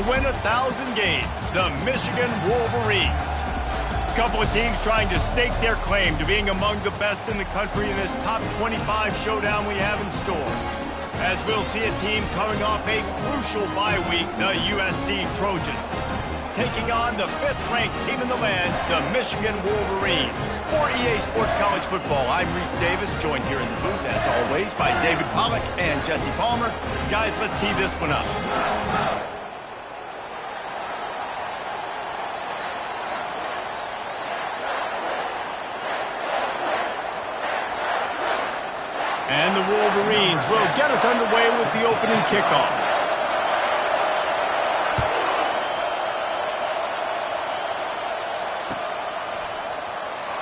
win 1,000 games, the Michigan Wolverines. A couple of teams trying to stake their claim to being among the best in the country in this top 25 showdown we have in store. As we'll see a team coming off a crucial bye week, the USC Trojans, taking on the 5th-ranked team in the land, the Michigan Wolverines. For EA Sports College Football, I'm Reese Davis, joined here in the booth, as always, by David Pollack and Jesse Palmer. Guys, let's tee this one up. And the Wolverines will get us underway with the opening kickoff.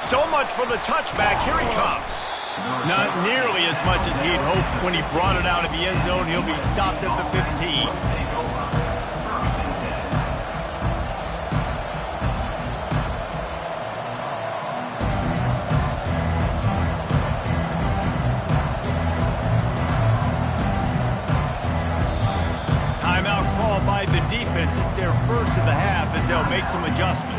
So much for the touchback. Here he comes. Not nearly as much as he'd hoped when he brought it out of the end zone. He'll be stopped at the 15. Timeout call by the defense. It's their first of the half as they'll make some adjustments.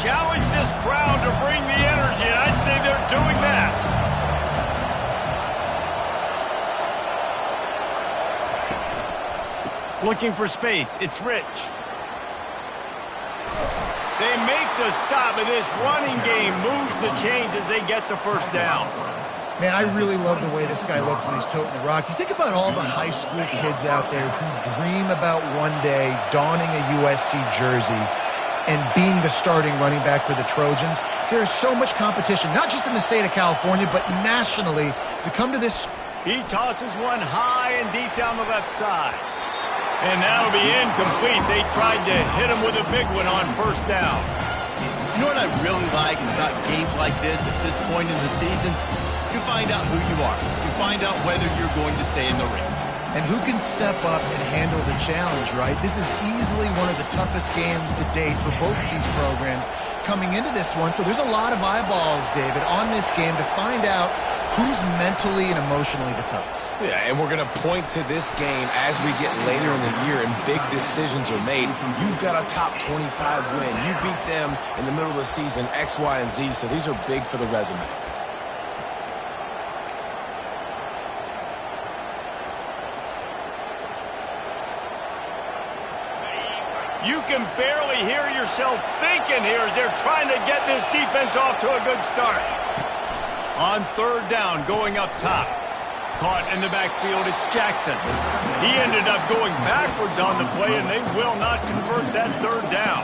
Challenge this crowd to bring the energy, and I'd say they're doing that. Looking for space. It's Rich. They make the stop, and this running game moves the chains as they get the first down. Man, I really love the way this guy looks when he's toting the rock. You think about all the high school kids out there who dream about one day donning a USC jersey and being the starting running back for the Trojans. There's so much competition, not just in the state of California, but nationally, to come to this. He tosses one high and deep down the left side. And that'll be incomplete. They tried to hit him with a big one on first down. You know what I really like about games like this at this point in the season? You find out who you are. You find out whether you're going to stay in the race. And who can step up and handle the challenge, right? This is easily one of the toughest games to date for both of these programs coming into this one. So there's a lot of eyeballs, David, on this game to find out who's mentally and emotionally the toughest. Yeah, and we're going to point to this game as we get later in the year and big decisions are made. You've got a top 25 win. You beat them in the middle of the season, X, Y, and Z, so these are big for the resume. You can barely hear yourself thinking here as they're trying to get this defense off to a good start. On third down, going up top. Caught in the backfield, it's Jackson. He ended up going backwards on the play, and they will not convert that third down.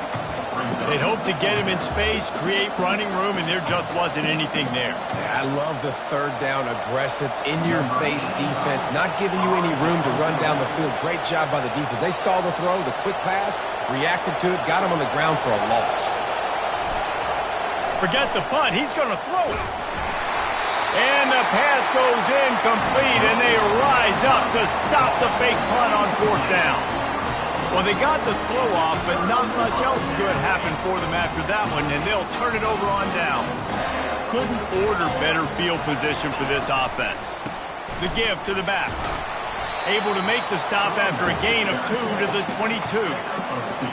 They'd hoped to get him in space, create running room, and there just wasn't anything there. Yeah, I love the third down, aggressive, in-your-face defense, not giving you any room to run down the field. Great job by the defense. They saw the throw, the quick pass, reacted to it, got him on the ground for a loss. Forget the punt. He's going to throw it. And the pass goes incomplete, and they rise up to stop the fake punt on fourth down. Well, they got the throw off, but not much else good happened for them after that one, and they'll turn it over on down. Couldn't order better field position for this offense. The give to the back. Able to make the stop after a gain of 2 to the 22.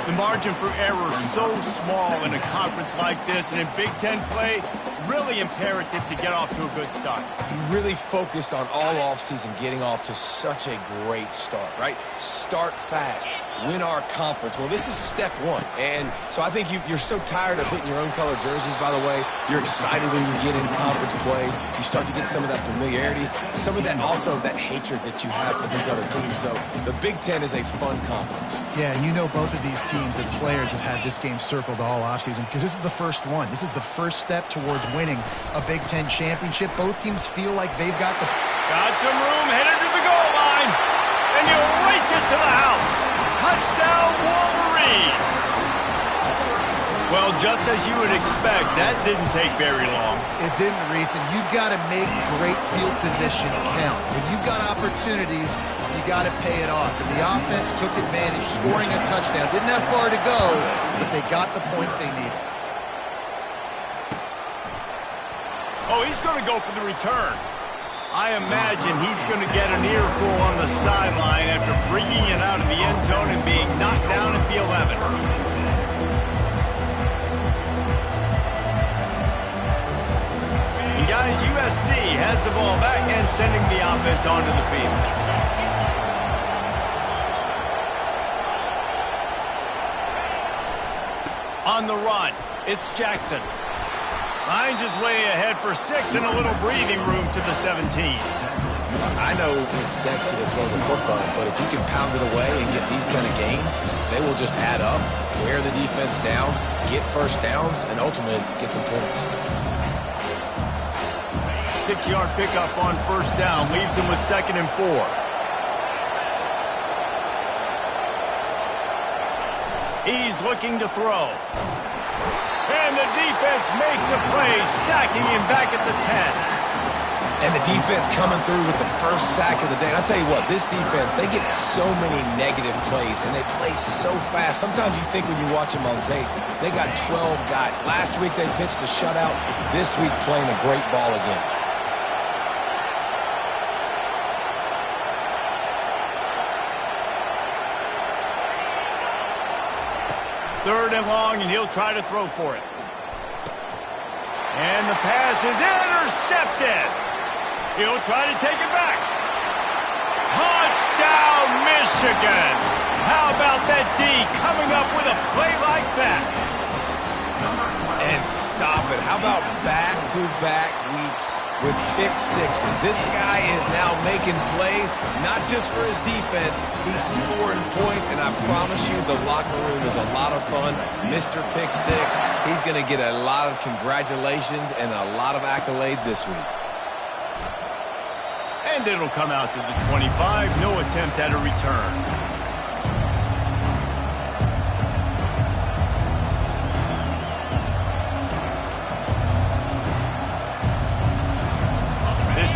The margin for error so small in a conference like this, and in Big Ten play, really imperative to get off to a good start. You really focus on all offseason getting off to such a great start, right? Start fast. Win our conference. Well, this is step one. And so I think you're so tired of hitting your own color jerseys, by the way. You're excited when you get in conference play. You start to get some of that familiarity, some of that also that hatred that you have for these other teams. So the Big Ten is a fun conference. Yeah, you know both of these teams, the players have had this game circled all offseason because this is the first one. This is the first step towards winning a Big Ten championship. Both teams feel like they've got the... Got some room, headed to the goal line, and you race it to the house. Touchdown, Wolverines! Well, Well, just as you would expect, that didn't take very long. It didn't, Reese, and you've got to make great field position count. When you've got opportunities, you got to pay it off. And the offense took advantage, scoring a touchdown. Didn't have far to go, but they got the points they needed. Oh, he's going to go for the return. I imagine he's going to get an earful on the sideline after bringing it out of the end zone and being knocked down at the 11. And guys, USC has the ball back and sending the offense onto the field. On the run, it's Jackson. Finds his way ahead for 6 and a little breathing room to the 17. I know it's sexy to throw the football, but if you can pound it away and get these kind of gains, they will just add up, wear the defense down, get first downs, and ultimately get some points. 6-yard pickup on first down leaves him with 2nd and 4. He's looking to throw. And the defense makes a play, sacking him back at the 10. And the defense coming through with the first sack of the day. And I'll tell you what, this defense, they get so many negative plays, and they play so fast. Sometimes you think when you watch them on tape, they got 12 guys. Last week they pitched a shutout. This week playing a great ball again. Third and long, and he'll try to throw for it. And the pass is intercepted. He'll try to take it back. Touchdown, Michigan. How about that D coming up with a play like that? And stop it. How about back-to-back weeks with pick sixes? This guy is now making plays, not just for his defense. He's scoring points, and I promise you the locker room is a lot of fun. Mr. Pick Six, he's going to get a lot of congratulations and a lot of accolades this week. And it'll come out to the 25. No attempt at a return.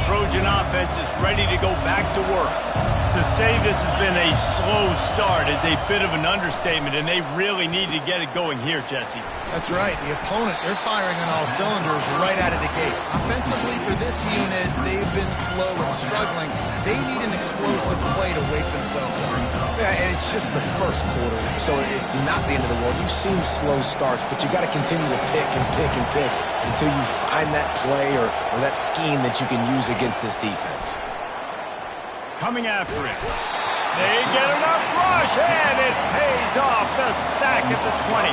Trojan offense is ready to go back to work. To say this has been a slow start is a bit of an understatement, and they really need to get it going here, Jesse. That's right. The opponent, they're firing on all cylinders right out of the gate. Offensively for this unit, they've been slow and struggling. They need an explosive play to wake themselves up. Yeah, and it's just the first quarter, so it's not the end of the world. You've seen slow starts, but you got to continue to pick and pick and pick until you find that play or that scheme that you can use against this defense. Coming after it. They get enough rush, and it pays off. The sack at the 20.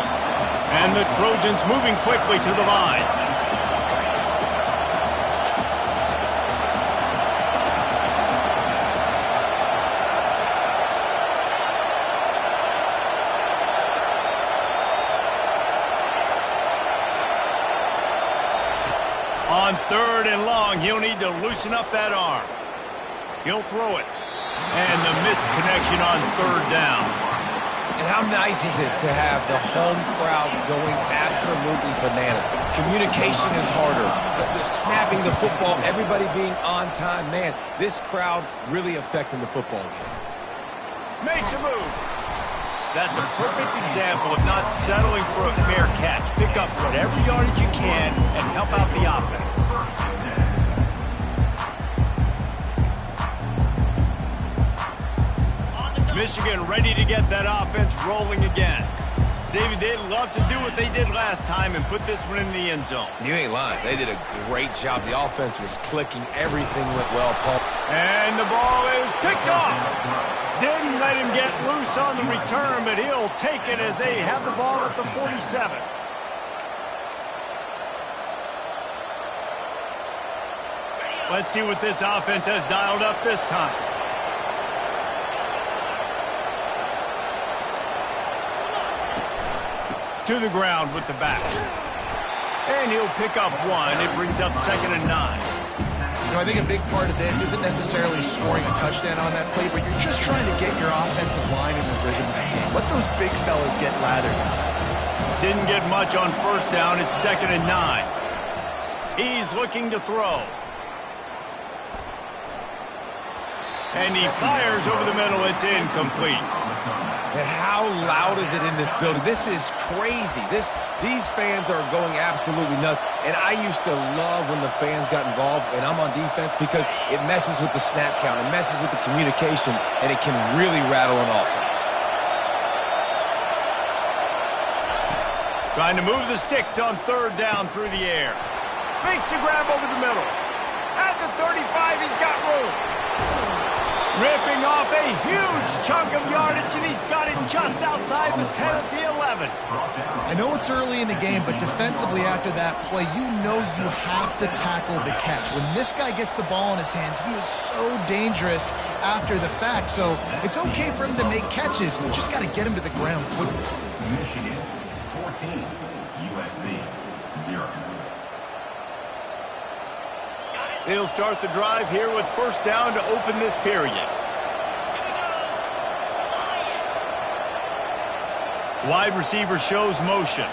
And the Trojans moving quickly to the line. On 3rd and long, he'll need to loosen up that arm. He'll throw it. And the missed connection on 3rd down. And how nice is it to have the home crowd going absolutely bananas? Communication is harder. But the snapping the football, everybody being on time. Man, this crowd really affecting the football game. Makes a move. That's a perfect example of not settling for a fair catch. Pick up whatever yardage you can and help out the offense. Michigan ready to get that offense rolling again. David, they'd love to do what they did last time and put this one in the end zone. You ain't lying. They did a great job. The offense was clicking. Everything went well, Paul. And the ball is picked off. Didn't let him get loose on the return, but he'll take it as they have the ball at the 47. Let's see what this offense has dialed up this time. To the ground with the back. And he'll pick up one. It brings up 2nd and 9. You know, I think a big part of this isn't necessarily scoring a touchdown on that play, but you're just trying to get your offensive line in the rhythm of the game. Let those big fellas get lathered. Didn't get much on first down. It's 2nd and 9. He's looking to throw. And he fires over the middle. It's incomplete. And how loud is it in this building? This is crazy. These fans are going absolutely nuts. And I used to love when the fans got involved, and I'm on defense, because it messes with the snap count. It messes with the communication, and it can really rattle an offense. Trying to move the sticks on 3rd down through the air. Makes the grab over the middle. At the 35, he's got room. Ripping off a huge chunk of yardage, and he's got it just outside the 10 at the 11. I know it's early in the game, but defensively after that play, you know you have to tackle the catch. When this guy gets the ball in his hands, he is so dangerous after the fact. So it's okay for him to make catches. You just got to get him to the ground quickly. Michigan 14, USC 0. They'll start the drive here with 1st down to open this period. Wide receiver shows motion.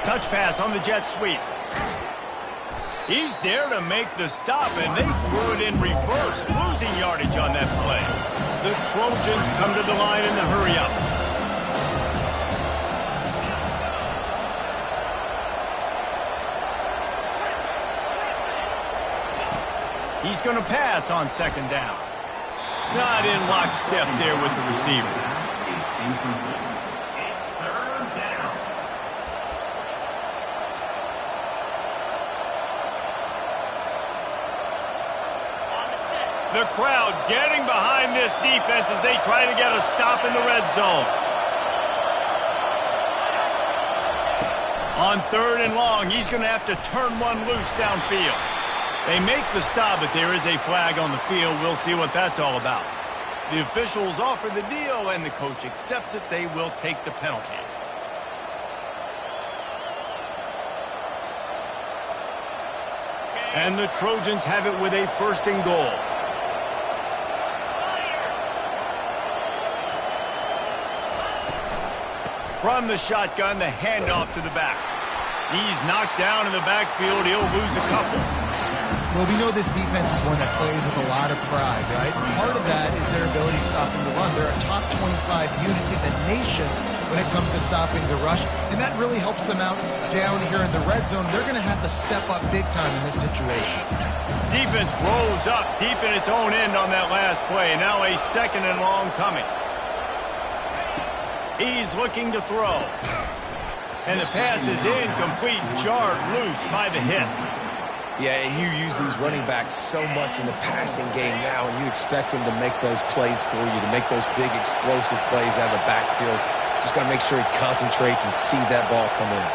Touch pass on the jet sweep. He's there to make the stop, and they threw it in reverse, losing yardage on that play. The Trojans come to the line in the hurry-up. He's going to pass on 2nd down. Not in lockstep there with the receiver. The crowd getting behind this defense as they try to get a stop in the red zone. On 3rd and long, he's going to have to turn one loose downfield. They make the stop, but there is a flag on the field. We'll see what that's all about. The officials offer the deal, and the coach accepts it. They will take the penalty. And the Trojans have it with a 1st and goal. From the shotgun, the handoff to the back. He's knocked down in the backfield. He'll lose a couple. Well, we know this defense is one that plays with a lot of pride, right? Part of that is their ability stopping the run. They're a top 25 unit in the nation when it comes to stopping the rush, and that really helps them out down here in the red zone. They're going to have to step up big time in this situation. Defense rolls up deep in its own end on that last play. Now a 2nd and long coming. He's looking to throw. And the pass is incomplete, jarred loose by the hit. Yeah, and you use these running backs so much in the passing game now, and you expect them to make those plays for you, to make those big explosive plays out of the backfield. Just got to make sure he concentrates and see that ball come in.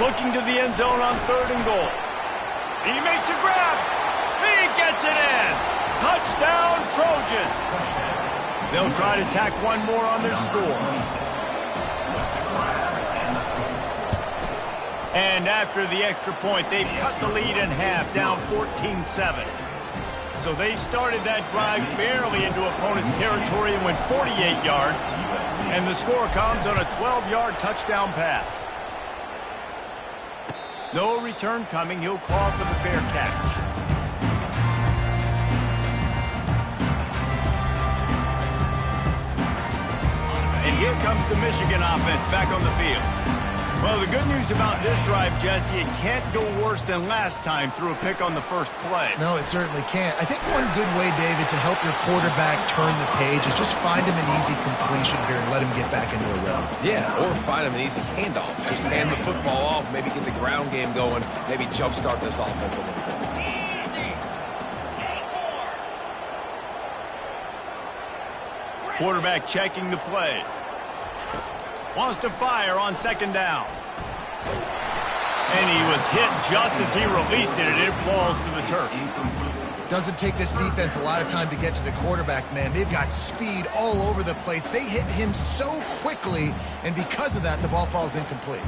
Looking to the end zone on 3rd and goal. He makes a grab. He gets it in. Touchdown, Trojans. They'll try to tack one more on their score. And after the extra point, they've cut the lead in half, down 14-7. So they started that drive barely into opponent's territory and went 48 yards. And the score comes on a 12-yard touchdown pass. No return coming. He'll call for the fair catch. And here comes the Michigan offense back on the field. Well, the good news about this drive, Jesse, it can't go worse than last time through a pick on the first play. No, it certainly can't. I think one good way, David, to help your quarterback turn the page is just find him an easy completion here and let him get back into a rhythm. Yeah, or find him an easy handoff. Just hand the football off, maybe get the ground game going, maybe jumpstart this offense a little bit. Quarterback checking the play. Wants to fire on 2nd down. And he was hit just as he released it, and it falls to the turf. Doesn't take this defense a lot of time to get to the quarterback, man. They've got speed all over the place. They hit him so quickly, and because of that, the ball falls incomplete.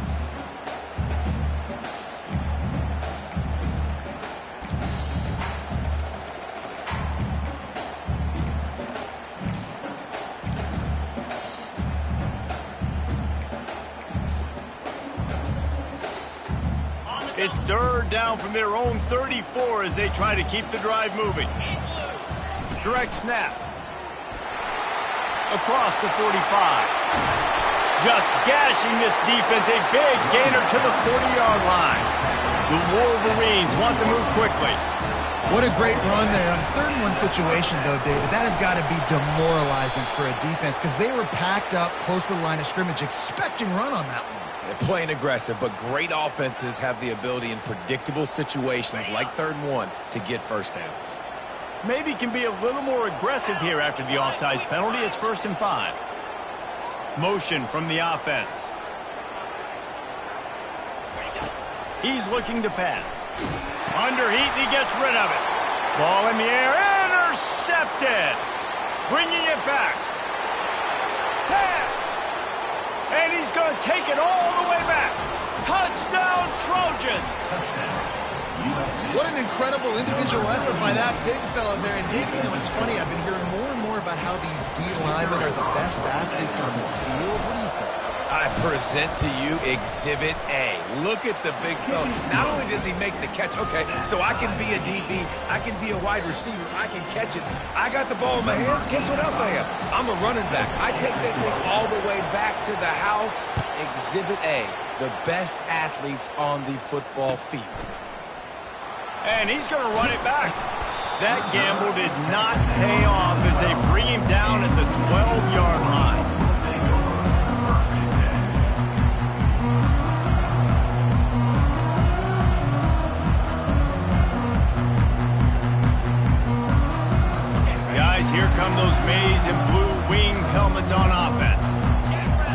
It's third down from their own 34 as they try to keep the drive moving. Direct snap. Across the 45. Just gashing this defense. A big gainer to the 40-yard line. The Wolverines want to move quickly. What a great run there. On a 3rd-and-1 situation, though, David, that has got to be demoralizing for a defense because they were packed up close to the line of scrimmage expecting run on that one. They're playing aggressive, but great offenses have the ability in predictable situations like 3rd and 1 to get first downs. Maybe can be a little more aggressive here after the offsides penalty. It's 1st and 5. Motion from the offense. He's looking to pass. Under heat, and he gets rid of it. Ball in the air, intercepted. Bringing it back. 10. And he's going to take it all the way back. Touchdown, Trojans. What an incredible individual effort by that big fella there. And, Dave, you know, it's funny. I've been hearing more and more about how these D linemen are the best athletes on the field. What do you think? I present to you Exhibit A. Look at the big fella. Not only does he make the catch, okay, so I can be a DB, I can be a wide receiver, I can catch it. I got the ball in my hands. Guess what else I am? I'm a running back. I take that thing all the way back to the house. Exhibit A, the best athletes on the football field. And he's going to run it back. That gamble did not pay off as they bring him down at the 12-yard line. Guys, here come those maize and blue winged helmets on offense.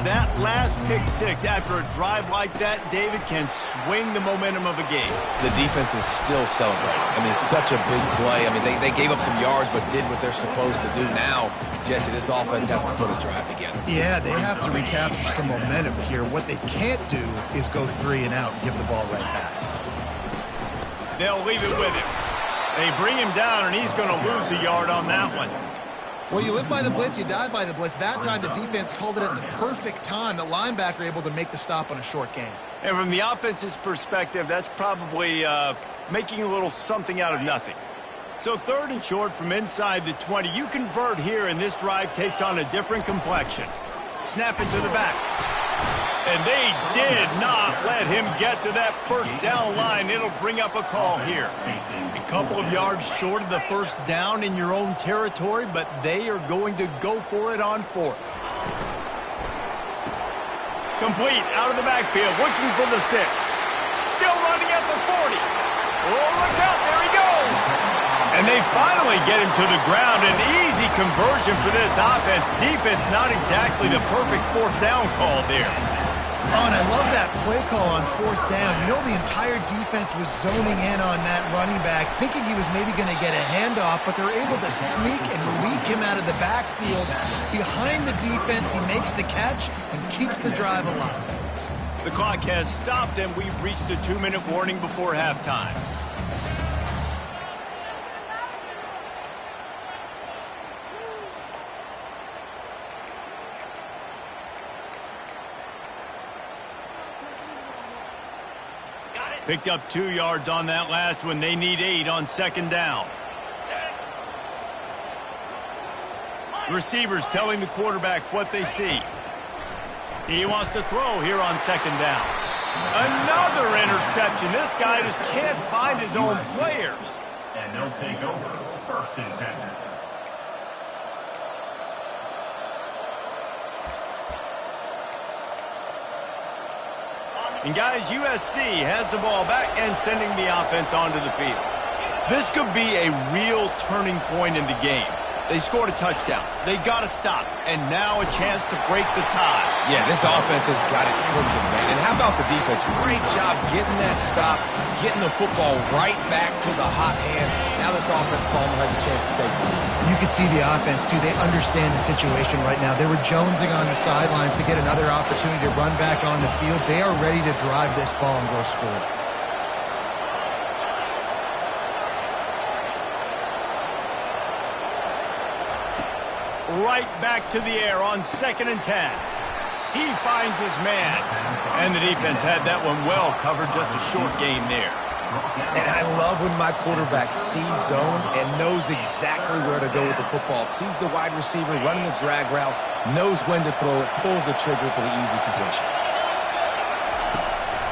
That last pick six after a drive like that, David, can swing the momentum of a game. The defense is still celebrating. I mean, such a big play. I mean, they gave up some yards but did what they're supposed to do. Now, Jesse, this offense has to put a drive together. Yeah, they have to recapture some momentum here. What they can't do is go 3 and out and give the ball right back. They'll leave it with him. They bring him down, and he's going to lose a yard on that one. Well, you live by the blitz, you die by the blitz. That time, the defense called it at the perfect time. The linebacker able to make the stop on a short gain. And from the offense's perspective, that's probably making a little something out of nothing. So 3rd and short from inside the 20. You convert here, and this drive takes on a different complexion. Snap it to the back. And they did not let him get to that first down line. It'll bring up a call here. A couple of yards short of the first down in your own territory, but they are going to go for it on 4th. Complete out of the backfield, looking for the sticks. Still running at the 40. Oh, look out, there he goes. And they finally get him to the ground. An easy conversion for this offense. Defense not exactly the perfect 4th down call there. Oh, and I love that play call on 4th down. You know, the entire defense was zoning in on that running back, thinking he was maybe going to get a handoff, but they're able to sneak and leak him out of the backfield. Behind the defense, he makes the catch and keeps the drive alive. The clock has stopped, and we've reached a 2-minute warning before halftime. Picked up 2 yards on that last one. They need 8 on 2nd down. Receivers telling the quarterback what they see. He wants to throw here on 2nd down. Another interception. This guy just can't find his own players. And they'll take over 1st and 10. And guys, USC has the ball back and sending the offense onto the field. This could be a real turning point in the game. They scored a touchdown. They got to stop. And now a chance to break the tie. Yeah, this offense has got it cooking, man. And how about the defense? Great job getting that stop, getting the football right back to the hot hand. Now this offense, Palmer, has a chance to take it. You can see the offense, too. They understand the situation right now. They were jonesing on the sidelines to get another opportunity to run back on the field. They are ready to drive this ball and go score. Right back to the air on 2nd and 10. He finds his man. And the defense had that one well covered, just a short gain there. And I love when my quarterback sees zone and knows exactly where to go with the football. Sees the wide receiver running the drag route, knows when to throw it, pulls the trigger for the easy completion.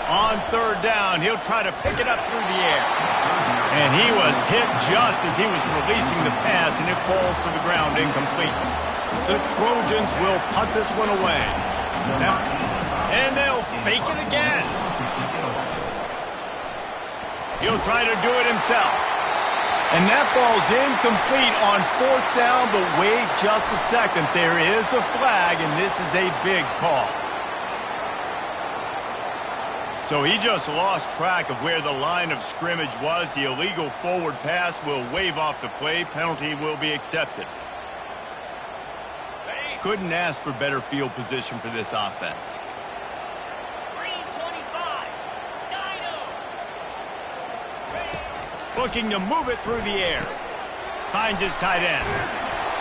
On third down, he'll try to pick it up through the air. And he was hit just as he was releasing the pass, and it falls to the ground incomplete. The Trojans will punt this one away. Now, and they'll fake it again. He'll try to do it himself. And that ball's incomplete on fourth down, but wait just a second. There is a flag, and this is a big call. So he just lost track of where the line of scrimmage was. The illegal forward pass will wave off the play. Penalty will be accepted. Couldn't ask for better field position for this offense. Looking to move it through the air. Finds his tight end.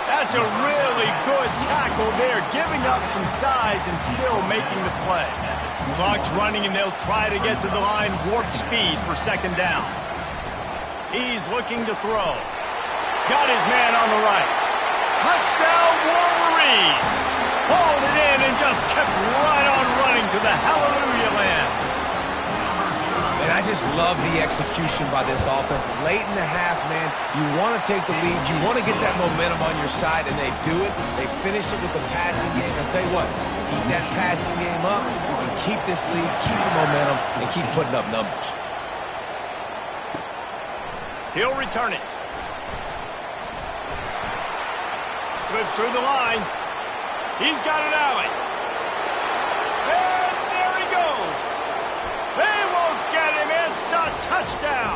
That's a really good tackle there, giving up some size and still making the play. Clock's running, and they'll try to get to the line warp speed for second down. He's looking to throw. Got his man on the right. Touchdown, Wolverines! Hauled it in and just kept right on running to the hallelujah land. And I just love the execution by this offense. Late in the half, man, you want to take the lead. You want to get that momentum on your side, and they do it. They finish it with the passing game. I'll tell you what, keep that passing game up. You can keep this lead, keep the momentum, and keep putting up numbers. He'll return it. Slips through the line. He's got an alley. And there he goes. They won't get him. It's a touchdown.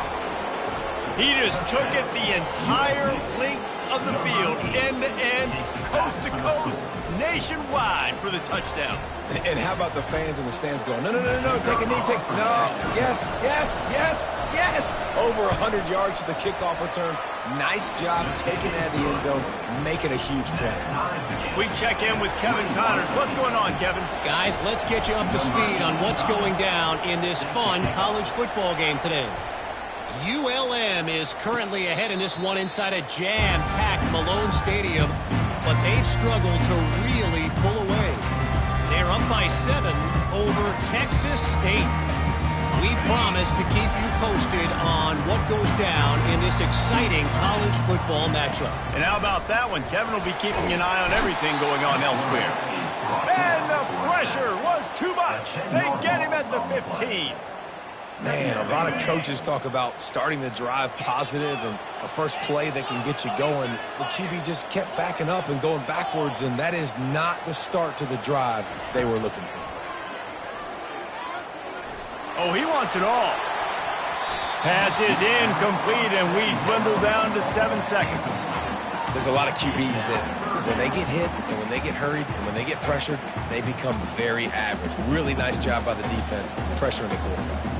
He just took it the entire length of the field, end to end, coast to coast, nationwide for the touchdown. And how about the fans in the stands going, no, no, no, no, take a knee, take, no, yes, yes, yes, yes. Over 100 yards to the kickoff return. Nice job taking it out of the end zone, making a huge play. We check in with Kevin Connors. What's going on, Kevin? Guys, let's get you up to speed on what's going down in this fun college football game today. ULM is currently ahead in this one inside a jam-packed Malone Stadium, but they've struggled to really pull away. They're up by 7 over Texas State. We promise to keep you posted on what goes down in this exciting college football matchup. And how about that one? Kevin will be keeping an eye on everything going on elsewhere. And the pressure was too much. They get him at the 15. Man, a lot of coaches talk about starting the drive positive and a first play that can get you going. The QB just kept backing up and going backwards, and that is not the start to the drive they were looking for. Oh, he wants it all. Pass is incomplete, and we dwindle down to 7 seconds. There's a lot of QBs that when they get hit and when they get hurried and when they get pressured, they become very average. Really nice job by the defense pressuring the quarterback.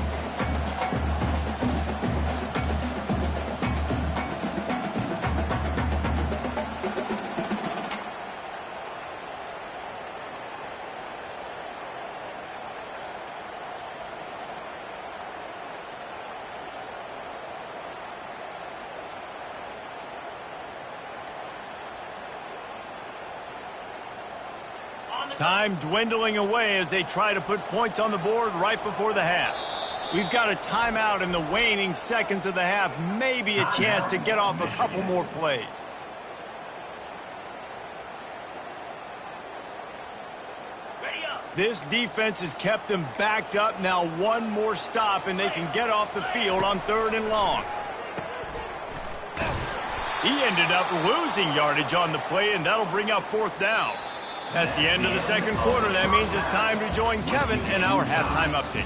Time dwindling away as they try to put points on the board right before the half. We've got a timeout in the waning seconds of the half. Maybe a chance to get off a couple more plays. This defense has kept them backed up. Now one more stop and they can get off the field on 3rd and long. He ended up losing yardage on the play, and that'll bring up 4th down. That's the end of the second quarter. That means it's time to join Kevin in our halftime update.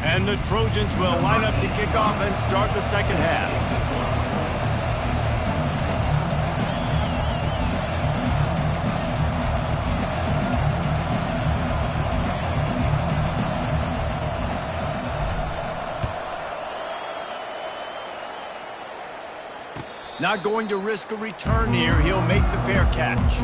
And the Trojans will line up to kick off and start the second half. Not going to risk a return here. He'll make the fair catch.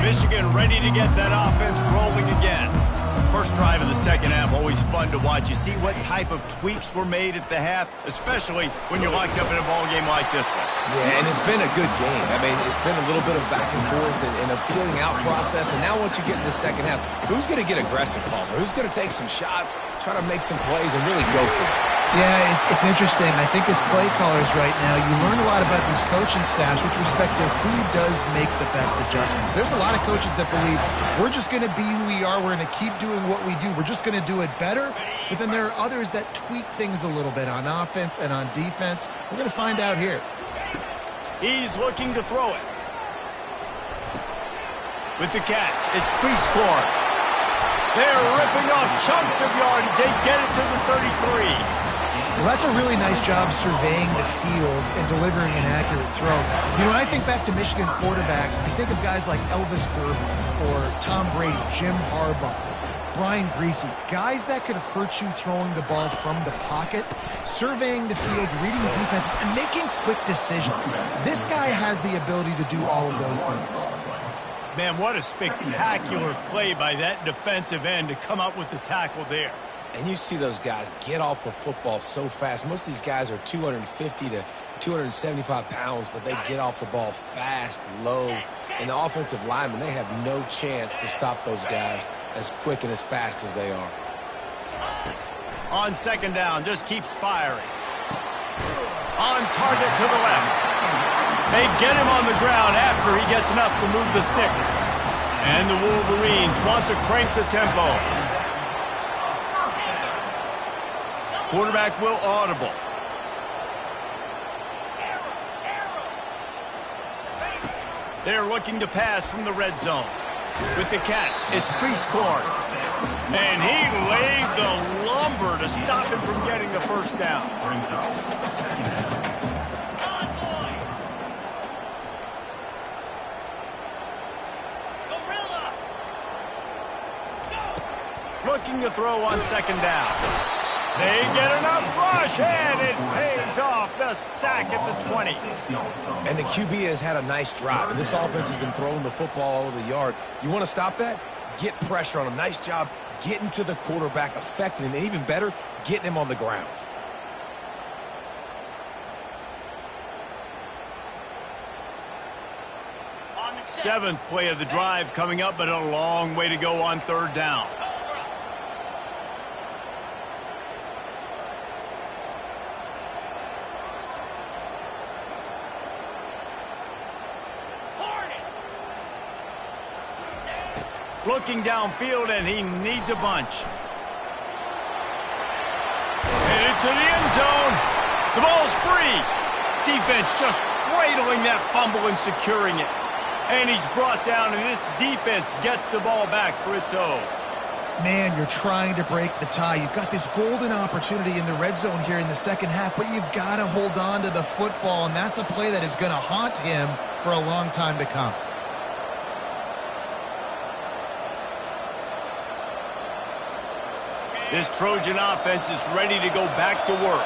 Michigan ready to get that offense rolling again. First drive of the second half, always fun to watch. You see what type of tweaks were made at the half, especially when you're locked up in a ball game like this one. Yeah, and it's been a good game. I mean, it's been a little bit of back and forth and a feeling out process. And now once you get in the second half, who's going to get aggressive, Palmer? Who's going to take some shots, try to make some plays, and really go for it? Yeah, it's interesting. I think as play callers right now, you learn a lot about these coaching staffs with respect to who does make the best adjustments. There's a lot of coaches that believe we're just going to be who we are. We're going to keep doing what we do. We're just going to do it better. But then there are others that tweak things a little bit on offense and on defense. We're going to find out here. He's looking to throw it. With the catch, it's Cleese-Corn. They're ripping off chunks of yardage. They get it to the 33. Well, that's a really nice job surveying the field and delivering an accurate throw. You know, when I think back to Michigan quarterbacks, I think of guys like Elvis Gerber or Tom Brady, Jim Harbaugh, Brian Griese, guys that could hurt you throwing the ball from the pocket, surveying the field, reading defenses, and making quick decisions. This guy has the ability to do all of those things. Man, what a spectacular play by that defensive end to come up with the tackle there. And you see those guys get off the football so fast. Most of these guys are 250 to 275 pounds, but they get off the ball fast, low. And the offensive linemen, they have no chance to stop those guys as quick and as fast as they are. On second down, just keeps firing. On target to the left. They get him on the ground after he gets enough to move the sticks. And the Wolverines want to crank the tempo. Quarterback will audible. They're looking to pass from the red zone. With the catch, it's Cleese-Corn. And he laid the lumber to stop him from getting the first down. Looking to throw on second down. They get enough rush, and it pays off. The sack at the 20. And the QB has had a nice drive, and this offense has been throwing the football all over the yard. You want to stop that? Get pressure on him. Nice job getting to the quarterback, affecting him, and even better, getting him on the ground. Seventh play of the drive coming up, but a long way to go on third down. Looking downfield, and he needs a bunch. Headed to the end zone. The ball's free. Defense just cradling that fumble and securing it. And he's brought down, and this defense gets the ball back for its own. Man, you're trying to break the tie. You've got this golden opportunity in the red zone here in the second half, but you've got to hold on to the football, and that's a play that is going to haunt him for a long time to come. This Trojan offense is ready to go back to work.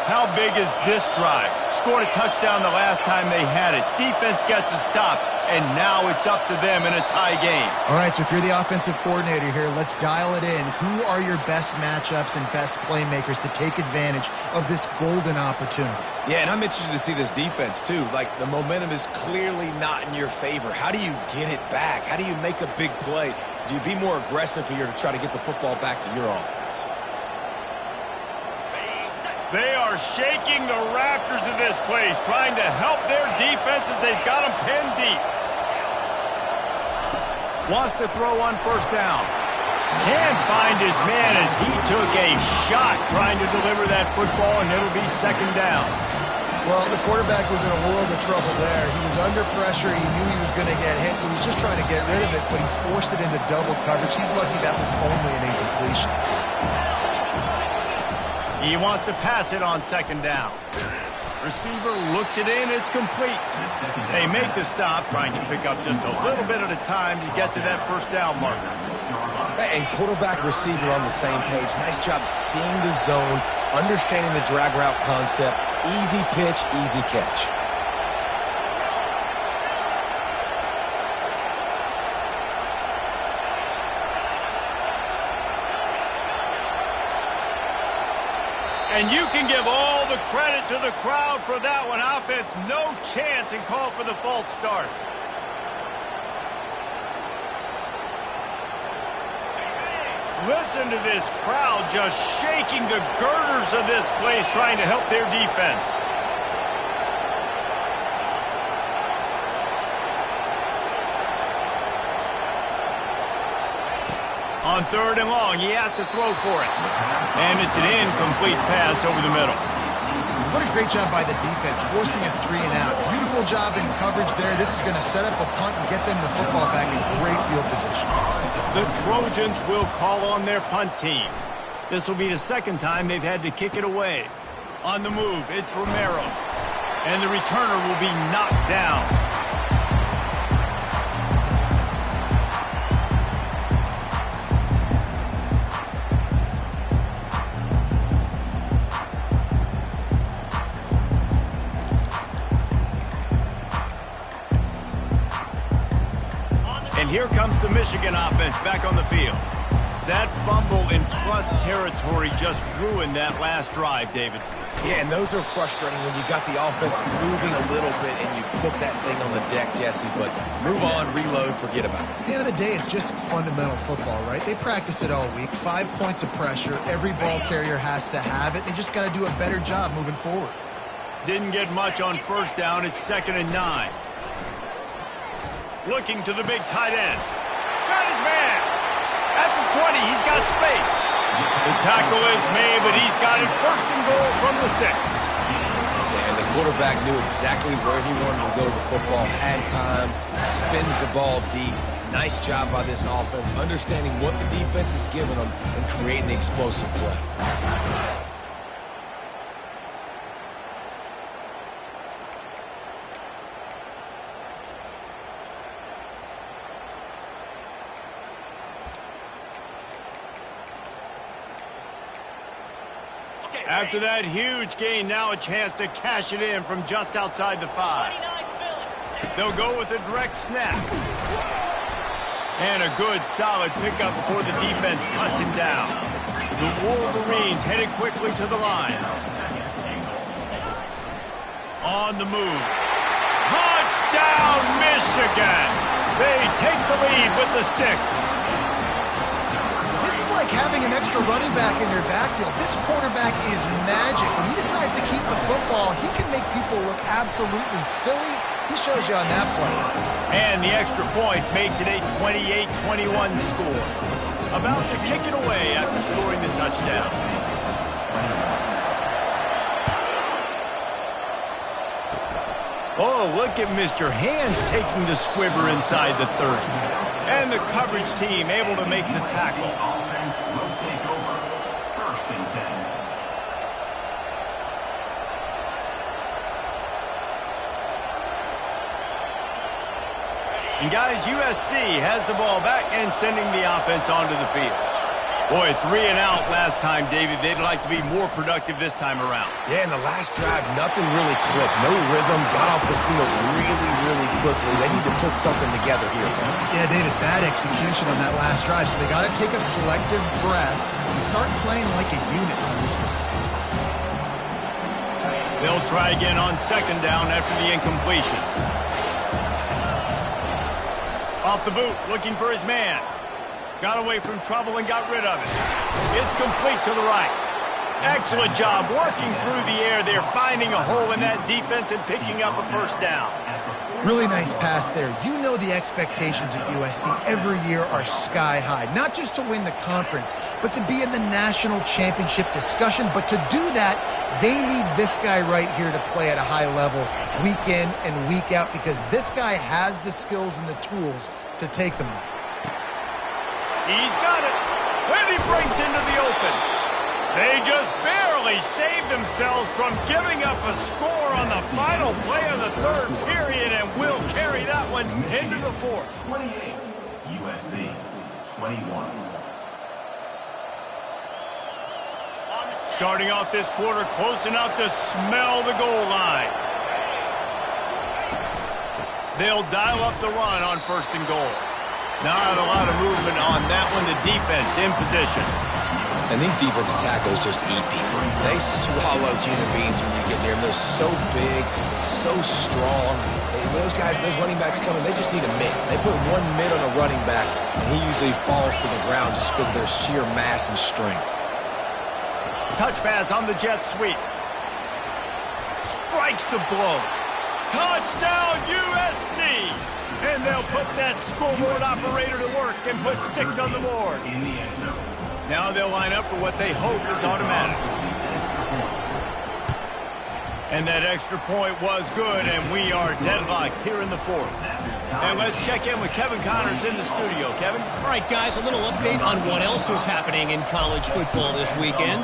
How big is this drive? Scored a touchdown the last time they had it. Defense gets a stop, and now it's up to them in a tie game. All right, so if you're the offensive coordinator here, let's dial it in. Who are your best matchups and best playmakers to take advantage of this golden opportunity? Yeah, and I'm interested to see this defense, too. Like, the momentum is clearly not in your favor. How do you get it back? How do you make a big play? Do you be more aggressive here to try to get the football back to your offense? They are shaking the rafters of this place, trying to help their defense as they've got them pinned deep. Wants to throw on first down. Can't find his man as he took a shot trying to deliver that football, and it'll be second down. Well, the quarterback was in a world of trouble there. He was under pressure. He knew he was going to get hit, so he was just trying to get rid of it, but he forced it into double coverage. He's lucky that was only an incompletion. He wants to pass it on second down. Receiver looks it in. It's complete. They make the stop, trying to pick up just a little bit at a time to get to that first down marker. And quarterback, receiver on the same page. Nice job seeing the zone, understanding the drag route concept. Easy pitch, easy catch. And you can give all the credit to the crowd for that one. Offense, no chance, and call for the false start. Listen to this crowd just shaking the girders of this place, trying to help their defense. On third and long, he has to throw for it. And it's an incomplete pass over the middle. What a great job by the defense, forcing a 3 and out. Beautiful job in coverage there. This is going to set up a punt and get them the football back in great field position. The Trojans will call on their punt team. This will be the second time they've had to kick it away. On the move, it's Romero. And the returner will be knocked down. Here comes the Michigan offense back on the field. That fumble in plus territory just ruined that last drive, David. Yeah, and those are frustrating when you got the offense moving a little bit and you put that thing on the deck, Jesse. But move on, reload, forget about it. At the end of the day, it's just fundamental football, right? They practice it all week. 5 points of pressure. Every ball carrier has to have it. They just got to do a better job moving forward. Didn't get much on first down. It's 2nd and 9. Looking to the big tight end. Got his man. At the 20, he's got space. The tackle is made, but he's got it 1st and goal from the 6. And the quarterback knew exactly where he wanted to go with the football, had time, spins the ball deep. Nice job by this offense, understanding what the defense is giving them and creating the explosive play. After that huge gain, now a chance to cash it in from just outside the 5. They'll go with a direct snap. And a good, solid pickup before the defense cuts him down. The Wolverines headed quickly to the line. On the move. Touchdown, Michigan! They take the lead with the 6. This is like having an extra running back in your backfield. This quarterback is magic. When he decides to keep the football, he can make people look absolutely silly. He shows you on that play. And the extra point makes it a 28-21 score. About to kick it away after scoring the touchdown. Oh, look at Mr. Hands taking the squibber inside the 30. And the coverage team able to make the tackle. Offense will take over. 1st and 10. And guys, USC has the ball back and sending the offense onto the field. Boy, 3 and out last time, David. They'd like to be more productive this time around. Yeah, in the last drive, nothing really clicked. No rhythm, got off the field really quickly. They need to put something together here. Yeah, David, bad execution on that last drive. So they got to take a collective breath and start playing like a unit on this one. They'll try again on 2nd down after the incompletion. Off the boot, looking for his man. Got away from trouble and got rid of it. It's complete to the right. Excellent job working through the air there, finding a hole in that defense and picking up a 1st down. Really nice pass there. You know the expectations at USC every year are sky high. Not just to win the conference, but to be in the national championship discussion. But to do that, they need this guy right here to play at a high level week in and week out, because this guy has the skills and the tools to take them. He's got it. And he breaks into the open. They just barely saved themselves from giving up a score on the final play of the third period, and will carry that one into the fourth. 28, USC 21. Starting off this quarter close enough to smell the goal line. They'll dial up the run on 1st and goal. Not a lot of movement on that one. The defense in position. And these defensive tackles just eat people. They swallow human beings when you get near them. They're so big, so strong. Those guys, those running backs coming, they just need a mid. They put one mid on a running back, and he usually falls to the ground just because of their sheer mass and strength. Touch pass on the jet sweep. Strikes the blow. Touchdown, USC! And they'll put that scoreboard operator to work and put 6 on the board. In the end zone. Now they'll line up for what they hope is automatic. And that extra point was good, and we are deadlocked here in the fourth. And let's check in with Kevin Connors in the studio. Kevin? All right, guys, a little update on what else is happening in college football this weekend.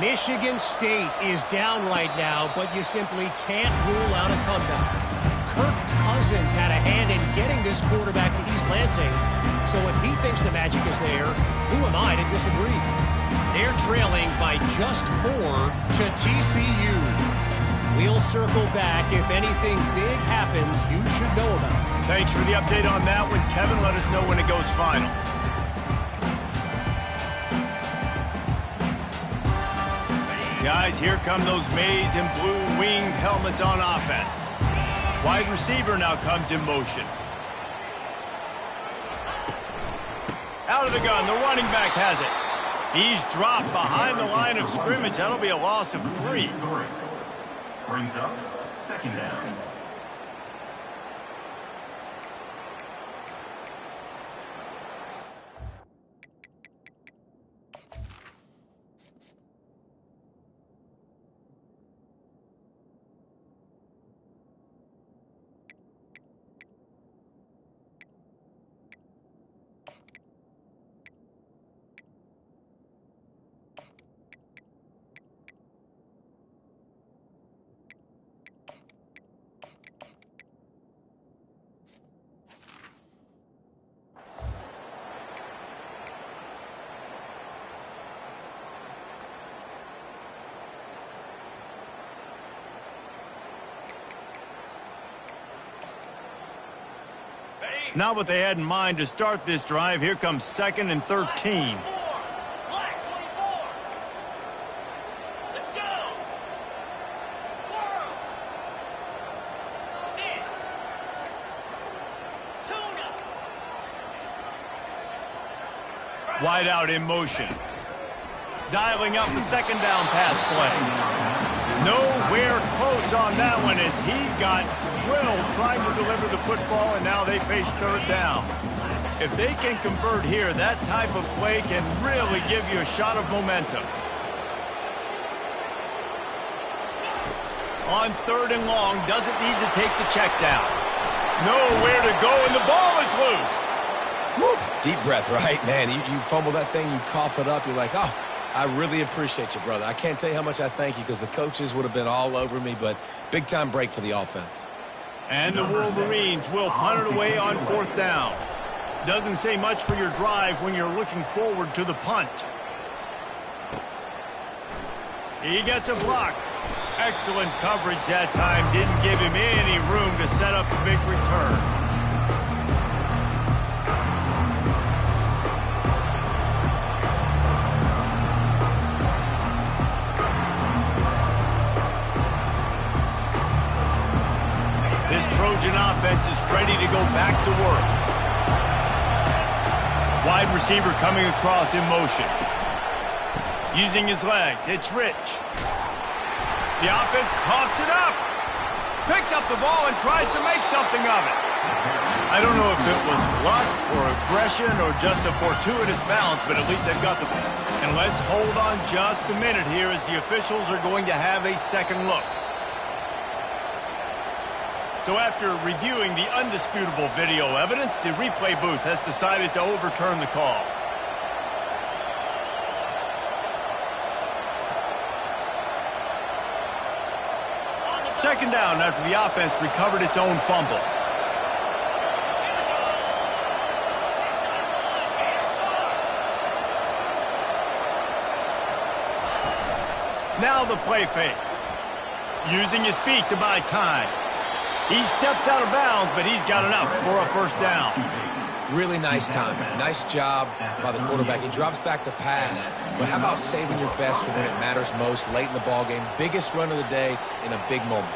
Michigan State is down right now, but you simply can't rule out a comeback. Kirk Cousins had a hand in getting this quarterback to East Lansing, so if he thinks the magic is there, who am I to disagree? They're trailing by just 4 to TCU. We'll circle back. If anything big happens, you should know about it. Thanks for the update on that one, Kevin. Let us know when it goes final. Guys, here come those maize and blue winged helmets on offense. Wide receiver now comes in motion. Out of the gun, the running back has it. He's dropped behind the line of scrimmage. That'll be a loss of 3. Brings up 2nd down. Not what they had in mind to start this drive. Here comes 2nd and 13. Wide out in motion. Dialing up the 2nd down pass play. Nowhere close on that one as he got drilled trying to deliver the football, and now they face 3rd down. If they can convert here, that type of play can really give you a shot of momentum. On 3rd and long, doesn't need to take the check down. Nowhere to go, and the ball is loose. Woo. Deep breath, right? Man, you fumble that thing, you cough it up, you're like, oh, I really appreciate you, brother. I can't tell you how much I thank you because the coaches would have been all over me, but big-time break for the offense. And the Wolverines will punt it away on 4th down. Doesn't say much for your drive when you're looking forward to the punt. He gets a block. Excellent coverage that time. Didn't give him any room to set up a big return. Trojan offense is ready to go back to work. Wide receiver coming across in motion. Using his legs, it's Rich. The offense coughs it up. Picks up the ball and tries to make something of it. I don't know if it was luck or aggression or just a fortuitous balance, but at least they've got the... And let's hold on just a minute here as the officials are going to have a second look. So after reviewing the undisputable video evidence, the replay booth has decided to overturn the call. Second down after the offense recovered its own fumble. Now the play fake. Using his feet to buy time. He steps out of bounds, but he's got enough for a first down. Really nice timing. Nice job by the quarterback. He drops back to pass. But how about saving your best for when it matters most late in the ballgame? Biggest run of the day in a big moment.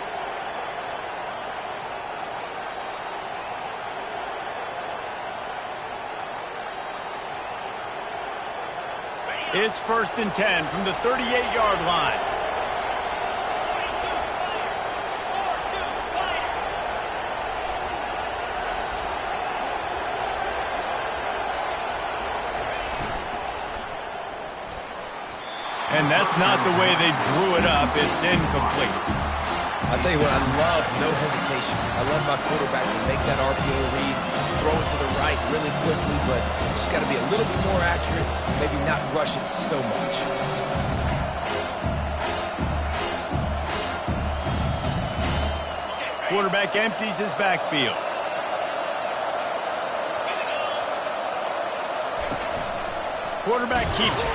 It's 1st and 10 from the 38-yard line. And that's not the way they drew it up. It's incomplete. I'll tell you what, I love no hesitation. I love my quarterback to make that RPO read, throw it to the right really quickly, but just got to be a little bit more accurate, maybe not rush it so much. Quarterback empties his backfield. Quarterback keeps it.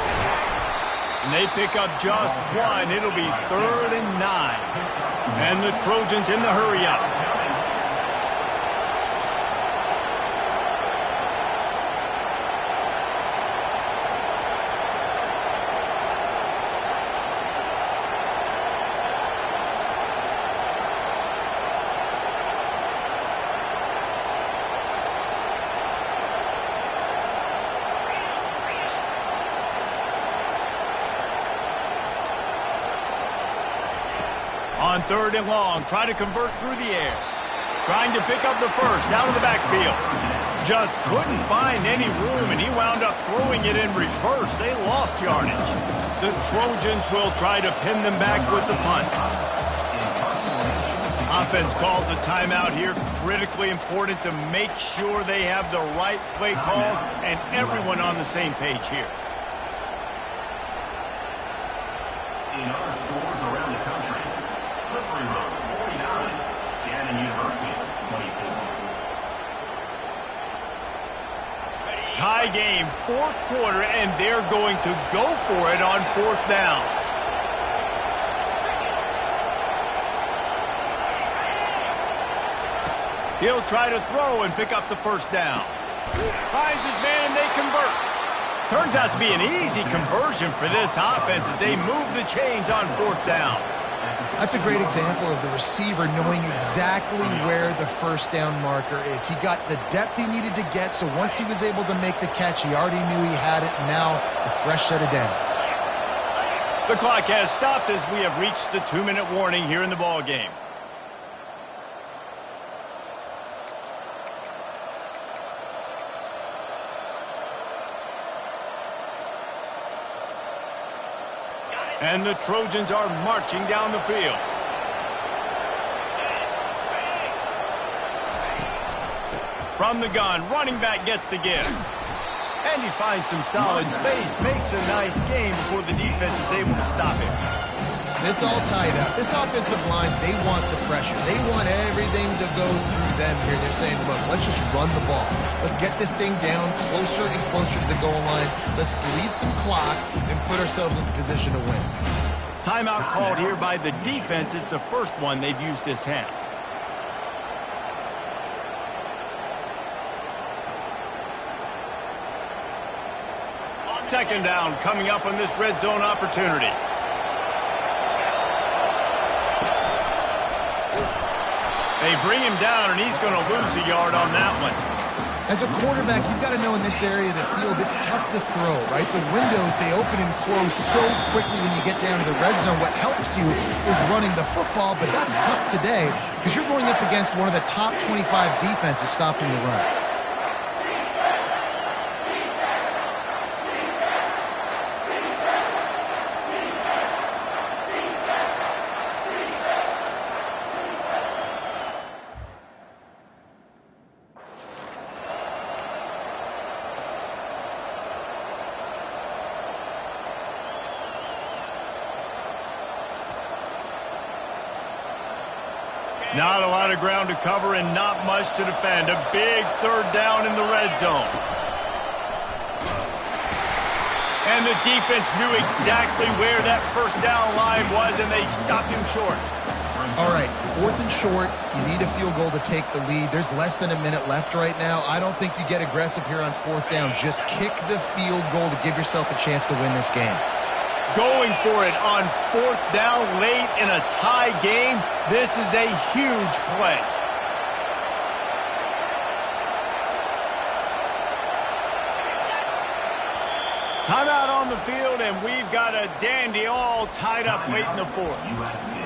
And they pick up just one. It'll be 3rd and 9. And the Trojans in the hurry up. On 3rd and long, try to convert through the air. Trying to pick up the first, down to the backfield. Just couldn't find any room, and he wound up throwing it in reverse. They lost yardage. The Trojans will try to pin them back with the punt. Offense calls a timeout here. Critically important to make sure they have the right play call and everyone on the same page here. In other schools around the country, Slippery Road, 49. Gannon University, 24. Tie game, 4th quarter, and they're going to go for it on 4th down. He'll try to throw and pick up the first down. Finds his man, and they convert. Turns out to be an easy conversion for this offense as they move the chains on 4th down. That's a great example of the receiver knowing exactly where the first down marker is. He got the depth he needed to get, so once he was able to make the catch, he already knew he had it, and now a fresh set of downs. The clock has stopped as we have reached the 2-minute warning here in the ball game. And the Trojans are marching down the field. From the gun, running back gets to give. And he finds some solid space, makes a nice game before the defense is able to stop him. It's all tied up. This offensive line, they want the pressure. They want everything to go through them here. They're saying, look, let's just run the ball. Let's get this thing down closer and closer to the goal line. Let's bleed some clock and put ourselves in a position to win. Timeout called here by the defense. It's the first one they've used this half. Second down coming up on this red zone opportunity. They bring him down, and he's going to lose a yard on that one. As a quarterback, you've got to know in this area of the field, it's tough to throw, right? The windows, they open and close so quickly when you get down to the red zone. What helps you is running the football, but that's tough today because you're going up against one of the top 25 defenses stopping the run. Not a lot of ground to cover and not much to defend. A big third down in the red zone. And the defense knew exactly where that first down line was, and they stopped him short. All right, 4th and short. You need a field goal to take the lead. There's less than a minute left right now. I don't think you get aggressive here on 4th down. Just kick the field goal to give yourself a chance to win this game. Going for it on 4th down late in a tie game. This is a huge play. Timeout on the field, and we've got a dandy all tied up late in the 4th. USC.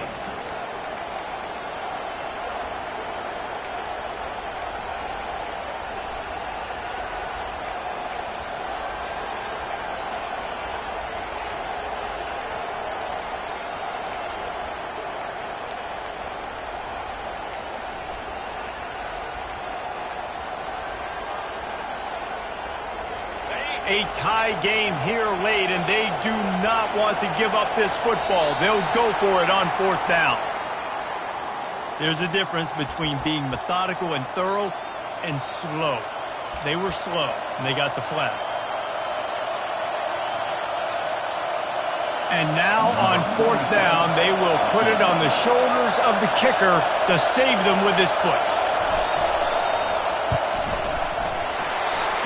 A tie game here late, and they do not want to give up this football. They'll go for it on 4th down. There's a difference between being methodical and thorough and slow. They were slow, and they got the flag. And now on 4th down, they will put it on the shoulders of the kicker to save them with his foot.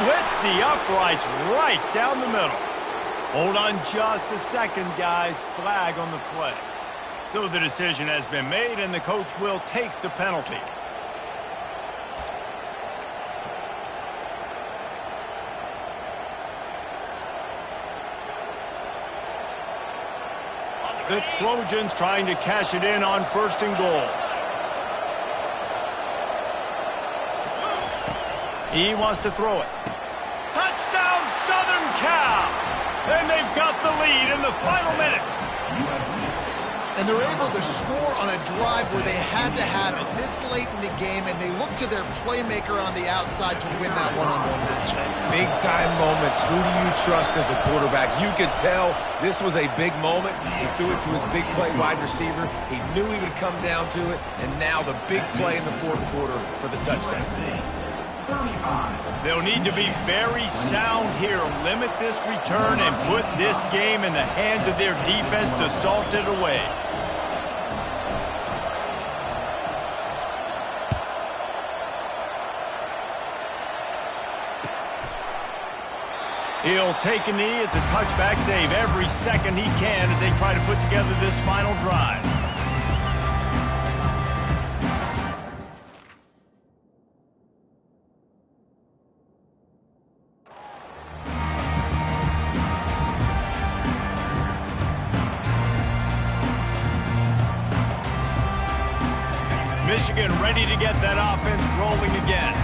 Splits the uprights right down the middle. Hold on just a second, guys. Flag on the play. So the decision has been made, and the coach will take the penalty. The Trojans trying to cash it in on 1st and goal. He wants to throw it. Touchdown, Southern Cal! And they've got the lead in the final minute. And they're able to score on a drive where they had to have it this late in the game, and they look to their playmaker on the outside to win that one-on-one matchup. Big-time moments. Who do you trust as a quarterback? You could tell this was a big moment. He threw it to his big play wide receiver. He knew he would come down to it, and now the big play in the 4th quarter for the touchdown. They'll need to be very sound here. Limit this return and put this game in the hands of their defense to salt it away. He'll take a knee. It's a touchback save every second he can as they try to put together this final drive. Michigan ready to get that offense rolling again.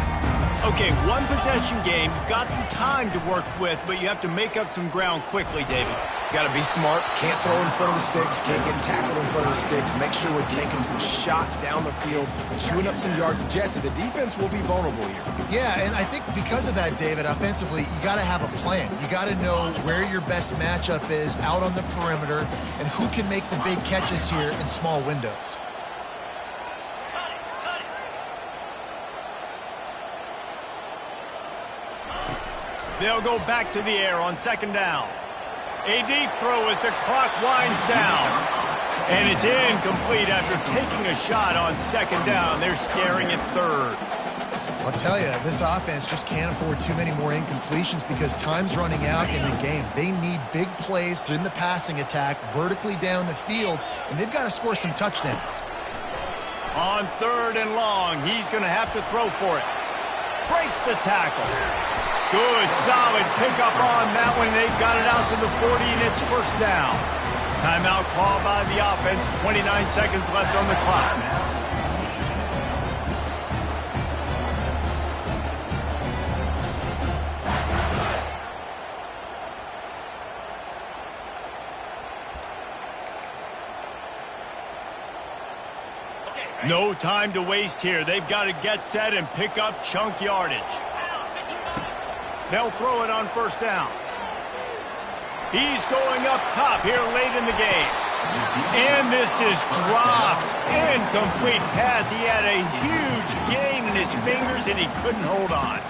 Okay, one possession game. You've got some time to work with, but you have to make up some ground quickly, David. Got to be smart. Can't throw in front of the sticks. Can't get tackled in front of the sticks. Make sure we're taking some shots down the field, chewing up some yards. Jesse, the defense will be vulnerable here. Yeah, and I think because of that, David, offensively, you got to have a plan. You got to know where your best matchup is out on the perimeter and who can make the big catches here in small windows. They'll go back to the air on 2nd down. A deep throw as the clock winds down. And it's incomplete after taking a shot on 2nd down. They're staring at 3rd. I'll tell you, this offense just can't afford too many more incompletions because time's running out in the game. They need big plays in the passing attack, vertically down the field, and they've got to score some touchdowns. On 3rd and long, he's going to have to throw for it. Breaks the tackle. Good, solid pickup on that one. They've got it out to the 40, and it's 1st down. Timeout called by the offense. 29 seconds left on the clock. No time to waste here. They've got to get set and pick up chunk yardage. They'll throw it on 1st down. He's going up top here late in the game. And this is dropped. Incomplete pass. He had a huge gain in his fingers, and he couldn't hold on.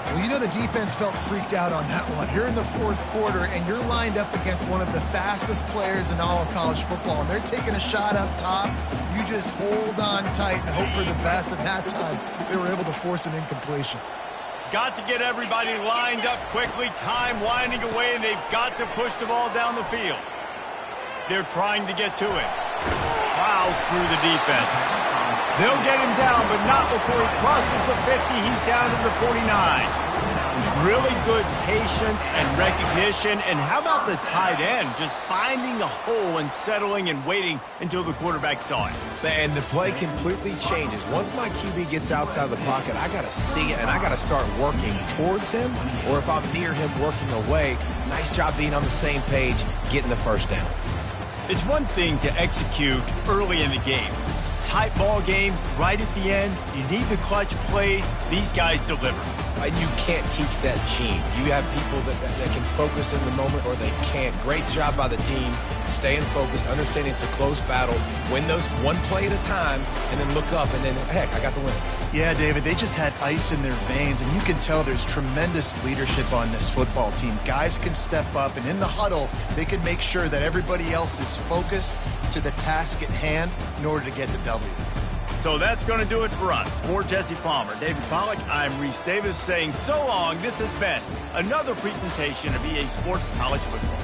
Well, you know the defense felt freaked out on that one. Here in the fourth quarter, and you're lined up against one of the fastest players in all of college football, and they're taking a shot up top. You just hold on tight and hope for the best. At that time, they were able to force an incompletion. Got to get everybody lined up quickly. Time winding away, and they've got to push the ball down the field. They're trying to get to it. Plows through the defense. They'll get him down, but not before he crosses the 50. He's down to the 49. Really good patience and recognition. And how about the tight end just finding a hole and settling and waiting until the quarterback saw it? And the play completely changes. Once my QB gets outside of the pocket, I got to see it, and I got to start working towards him, or if I'm near him working away. Nice job being on the same page, getting the first down. It's one thing to execute early in the game. Tight ball game, right at the end. You need the clutch plays. These guys deliver. And you can't teach that gene. You have people that can focus in the moment, or they can't. Great job by the team, staying focused, understanding it's a close battle, win those one play at a time, and then look up, and then, heck, I got the win. Yeah, David, they just had ice in their veins, and you can tell there's tremendous leadership on this football team. Guys can step up, and in the huddle, they can make sure that everybody else is focused to the task at hand in order to get the W. So that's going to do it for us. For Jesse Palmer, David Pollack, I'm Reese Davis saying so long. This has been another presentation of EA Sports College Football.